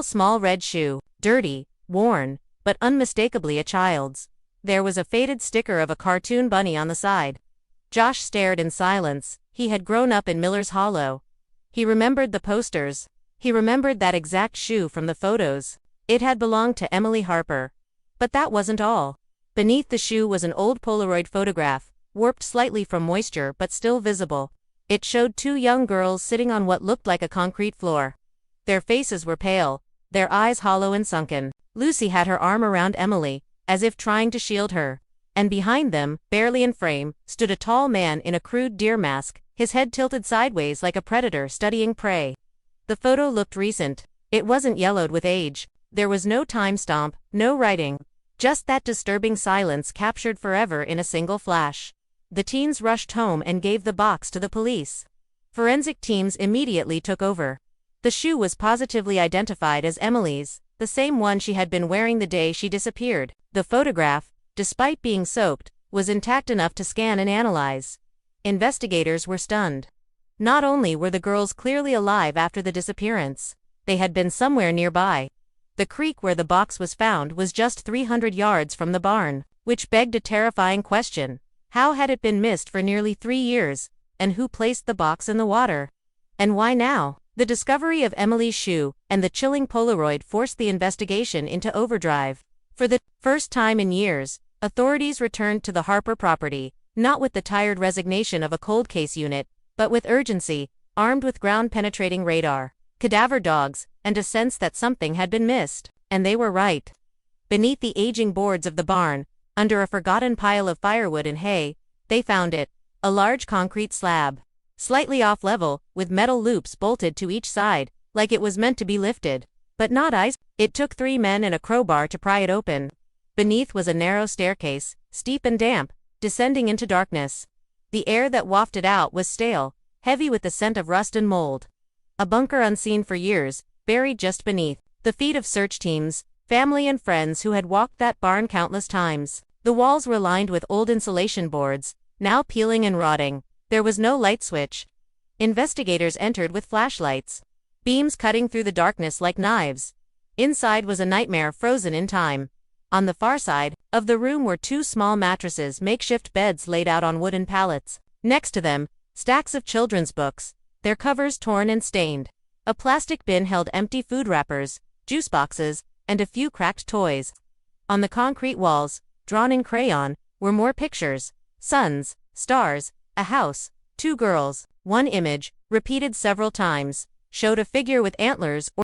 small red shoe, dirty, worn, but unmistakably a child's. There was a faded sticker of a cartoon bunny on the side. Josh stared in silence. He had grown up in Miller's Hollow. He remembered the posters. He remembered that exact shoe from the photos. It had belonged to Emily Harper. But that wasn't all. Beneath the shoe was an old Polaroid photograph, warped slightly from moisture but still visible. It showed two young girls sitting on what looked like a concrete floor. Their faces were pale, their eyes hollow and sunken. Lucy had her arm around Emily, as if trying to shield her. And behind them, barely in frame, stood a tall man in a crude deer mask, his head tilted sideways like a predator studying prey. The photo looked recent. It wasn't yellowed with age. There was no time stamp, no writing. Just that disturbing silence captured forever in a single flash. The teens rushed home and gave the box to the police. Forensic teams immediately took over. The shoe was positively identified as Emily's, the same one she had been wearing the day she disappeared. The photograph, despite being soaked, was intact enough to scan and analyze. Investigators were stunned. Not only were the girls clearly alive after the disappearance, they had been somewhere nearby. The creek where the box was found was just 300 yards from the barn, which begged a terrifying question. How had it been missed for nearly 3 years, and who placed the box in the water? And why now? The discovery of Emily's shoe and the chilling Polaroid forced the investigation into overdrive. For the first time in years, authorities returned to the Harper property, not with the tired resignation of a cold case unit, but with urgency, armed with ground-penetrating radar, cadaver dogs, and a sense that something had been missed. And they were right. Beneath the aging boards of the barn, under a forgotten pile of firewood and hay, they found it, a large concrete slab. Slightly off level, with metal loops bolted to each side, like it was meant to be lifted. But not ice. It took 3 men and a crowbar to pry it open. Beneath was a narrow staircase, steep and damp, descending into darkness. The air that wafted out was stale, heavy with the scent of rust and mold. A bunker unseen for years, buried just beneath. The feet of search teams, family and friends who had walked that barn countless times. The walls were lined with old insulation boards, now peeling and rotting. There was no light switch. Investigators entered with flashlights, beams cutting through the darkness like knives. Inside was a nightmare frozen in time. On the far side of the room were 2 small mattresses, makeshift beds laid out on wooden pallets. Next to them, stacks of children's books, their covers torn and stained. A plastic bin held empty food wrappers, juice boxes, and a few cracked toys. On the concrete walls, drawn in crayon, were more pictures: suns, stars, a house, 2 girls. One image, repeated several times, showed a figure with antlers or